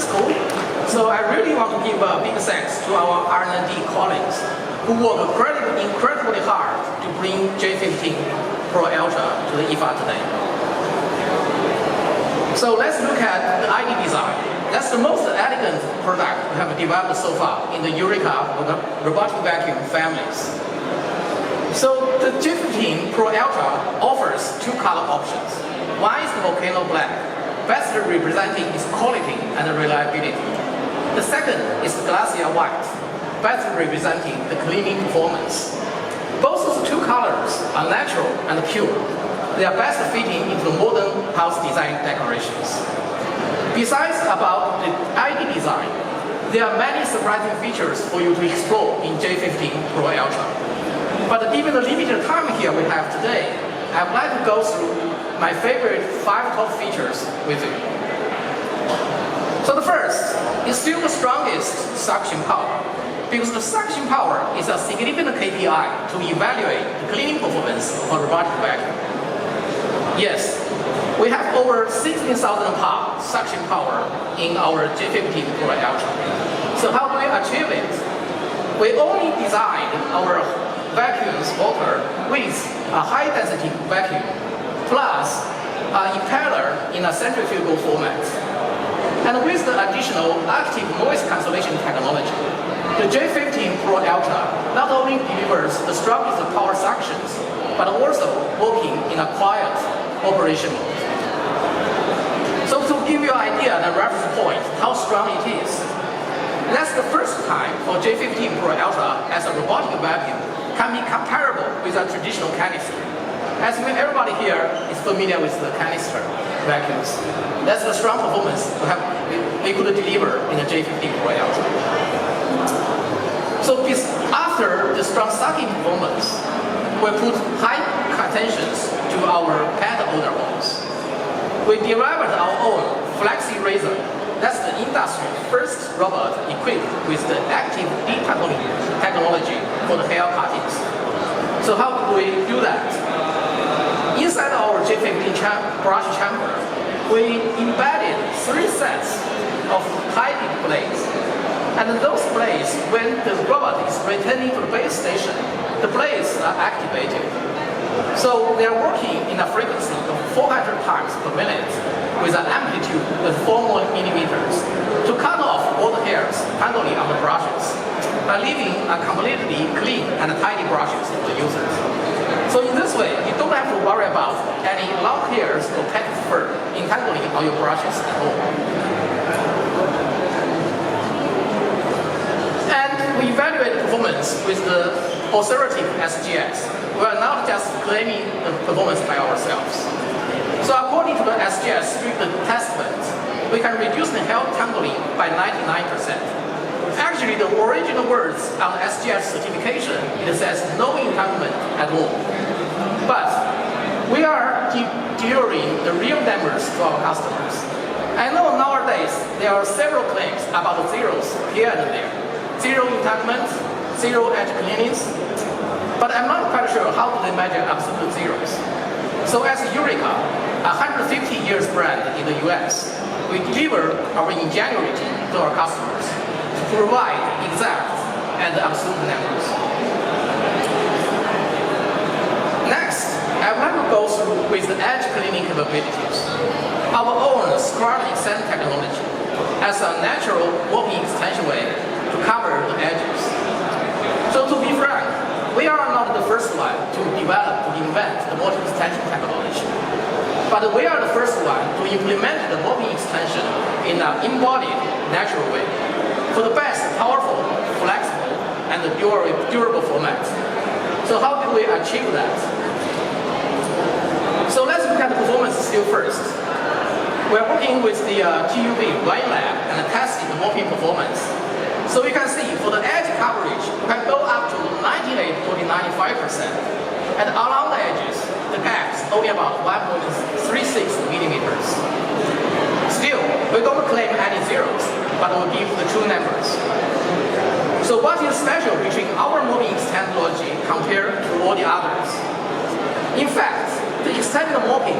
is cool. So I really want to give a big thanks to our R&D colleagues who work incredibly hard to bring J15 Pro Ultra to the IFA today. So let's look at the ID design. That's the most elegant product we have developed so far in the Eureka robotic vacuum families. So the J15 Pro Ultra offers two color options. One is the volcano black, best representing its quality and reliability. The second is the glacier white, best representing the cleaning performance. Both of the two colors are natural and pure. They are best fitting into the modern house design decorations. Besides about the ID design, there are many surprising features for you to explore in J15 Pro Ultra. But given the limited time here we have today, I would like to go through my favorite 5 top features with you. So the first is still the strongest suction power, because the suction power is a significant KPI to evaluate the cleaning performance of a robotic vacuum. Yes, we have over 16,000 pound suction power in our J15 Pro Ultra. So how do we achieve it? We only designed our vacuums motor with a high-density vacuum, plus an impeller in a centrifugal format. And with the additional active noise cancellation technology, the J15 Pro Ultra not only delivers the strongest power suctions, but also working in a quiet operation mode. So to give you an idea and a reference point how strong it is, that's the first time for J15 Pro Ultra as a robotic vacuum can be comparable with a traditional canister. As everybody here is familiar with the canister vacuums, that's the strong performance we could deliver in the J15 Pro Ultra. So after the strong sucking performance, we put high tensions to our pad holder holes. We developed our own Flexi Razor. That's the industry's first robot equipped with the active detangling technology for the hair cuttings. So how do we do that? Inside our J15 brush chamber, we embedded 3 sets of high-dip blades. And those blades, when the robot is returning to the base station, the blades are activated. So they are working in a frequency of 400 times per minute with an amplitude of 4 millimeters to cut off all the hairs handling on the brushes by leaving a completely clean and tidy brushes for the users. So in this way, you don't have to worry about any long hairs or pet fur entangling on your brushes at all. And we evaluate performance with the authoritative SGS. We are not just claiming the performance by ourselves. So according to the SGS strict testament, we can reduce the hair tangling by 99%. Actually, the original words on the SGS certification, it says no entanglement at all. But we are delivering the real numbers to our customers. I know nowadays there are several claims about the zeros here and there. 0 entanglement, 0 edge cleanings, but I'm not quite sure how do they measure absolute zeros. So as Eureka, a 150 years brand in the US, we deliver our ingenuity to our customers to provide exact and absolute numbers. Next, I want to go through with the edge cleaning capabilities. Our own Scrub Extend technology as a natural mopping extension way to cover the edges. So to be frank, we are not the first one to invent the mopping extension technology. But we are the first one to implement the mopping extension in an embodied, natural way for the best powerful, flexible, and durable format. So how did we achieve that? So let's look at the performance still first. We're working with the GUV Wine Lab and testing the mopping performance. So you can see for the edge coverage, we can go up to 98 to 95%. And along the edges, the gap is only about 1.36 millimeters. Still, we don't claim any zeros, but we'll give the true numbers. So what is special between our mopping technology compared to all the others? In fact, the extended mopping,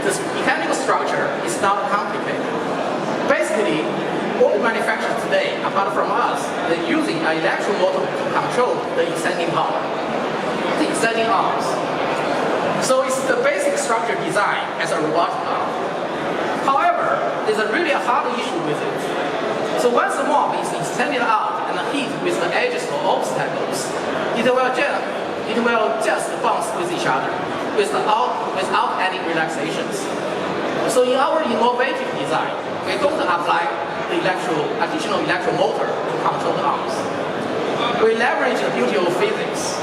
the mechanical structure is not complicated. Basically, all manufacturers today, apart from us, they're using an electromotor to control the extending power, the extending arms. So it's the basic structure design as a robotic arm. However, there's really a hard issue with it. So once the mob is extended out and hit with the edges or obstacles, it will just bounce with each other without any relaxations. So in our innovative design, we don't apply the additional electromotor to control the arms. We leverage the beauty of physics.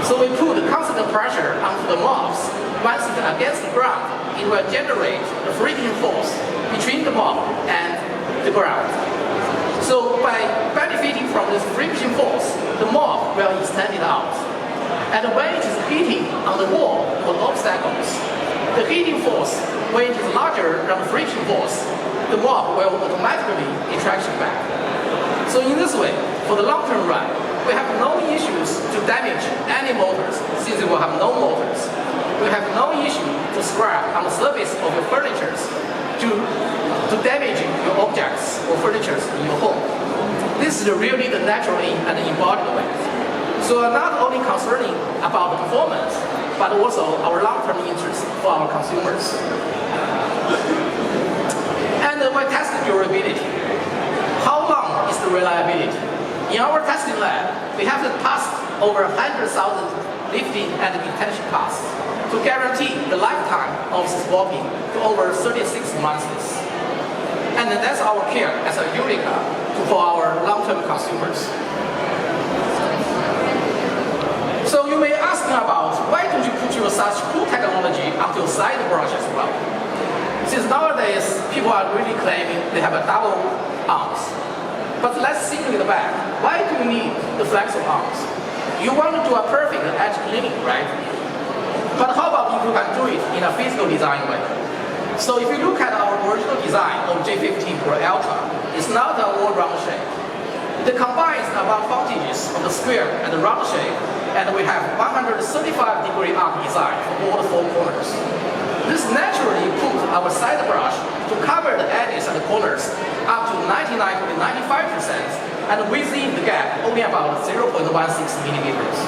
So we put constant pressure onto the mobs. Once it's against the ground, it will generate the friction force between the mob and the ground. So by benefiting from this friction force, the mob will extend it out. And when it is hitting on the wall or obstacles, the hitting force, when it is larger than the friction force, the mob will automatically attract it back. So in this way, for the long-term run, we have no issues to damage any motors, since we will have no motors. We have no issue to scrap on the surface of your furniture to damage your objects or furniture in your home. This is really the natural and embodied way. So we're not only concerning about the performance, but also our long-term interest for our consumers. And we test durability. How long is the reliability? In our testing lab, we have passed over 100,000 lifting and detention costs to guarantee the lifetime of this swapping to over 36 months. And that's our care as a Eureka for our long-term consumers. So you may ask me about why don't you put your such cool technology onto your side brush as well? Since nowadays people are really claiming they have a double arms. But let's think it back. Why do you need the flexible arms? You want to do a perfect edge cleaning, right? But how about if you can do it in a physical design way? So if you look at our original design of J15 Pro Ultra, it's not a all-round shape. It combines the advantages of the square and the round shape, and we have 135-degree arc design for all the four corners. This naturally puts our side brush to cover the edges and the corners up to 99 to 95%, and within the gap only about 0.16 millimeters.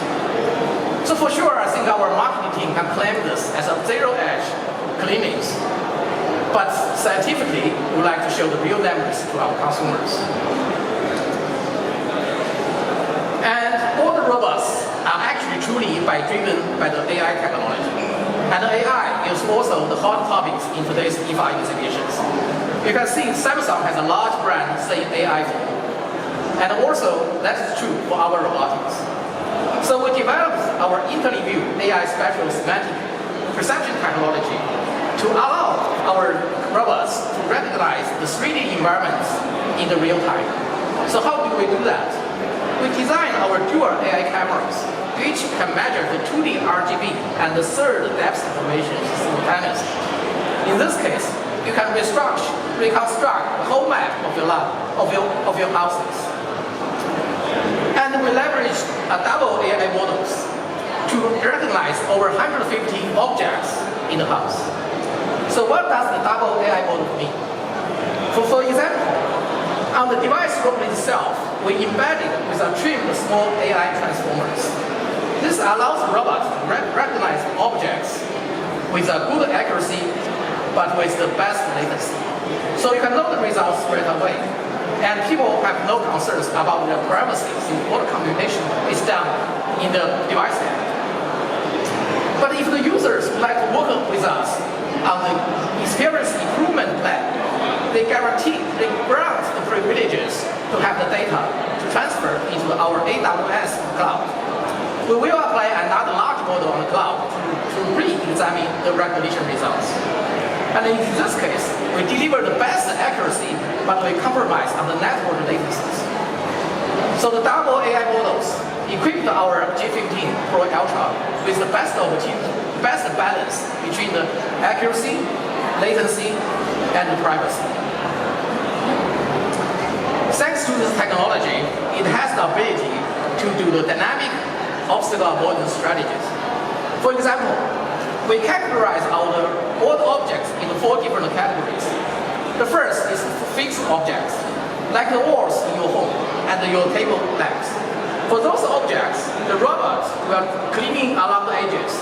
So for sure, I think our marketing team can claim this as a zero-edge cleanings. But scientifically, we would like to show the real numbers to our consumers. And all the robots are actually truly driven by the AI technology. And AI is also the hot topics in today's IFA exhibitions. You can see Samsung has a large brand saying AI phone. And also, that is true for our robotics. So we developed our IntelliView AI spatial semantic perception technology to allow our robots to recognize the 3D environments in the real time. So how do we do that? We designed our dual AI cameras, which can measure the 2D RGB and the third depth information simultaneously. In this case, you can reconstruct the whole map of your houses. And we leverage double AI models to recognize over 150 objects in the house. So what does the double AI model mean? For example, on the device robot itself, we embedded with a trimmed small AI transformers. This allows the robot to recognize objects with a good accuracy, but with the best latency. So you can know the results straight away. And people have no concerns about their privacy since all the computation is done in the device app. But if the users would like to work with us on the experience improvement plan, they grant the privileges to have the data to transfer into our AWS cloud. We will apply another large model on the cloud to re-examine the recognition results. And in this case, we deliver the best accuracy, but we compromise on the network latencies. So the double AI models equipped our J15 Pro Ultra with the best balance between the accuracy, latency, and the privacy. Thanks to this technology, it has the ability to do the dynamic obstacle avoidance strategies. For example, we categorize all the objects into 4 different categories. The first is fixed objects. like the walls in your home and your table lamps. For those objects, the robot will cleaning along the edges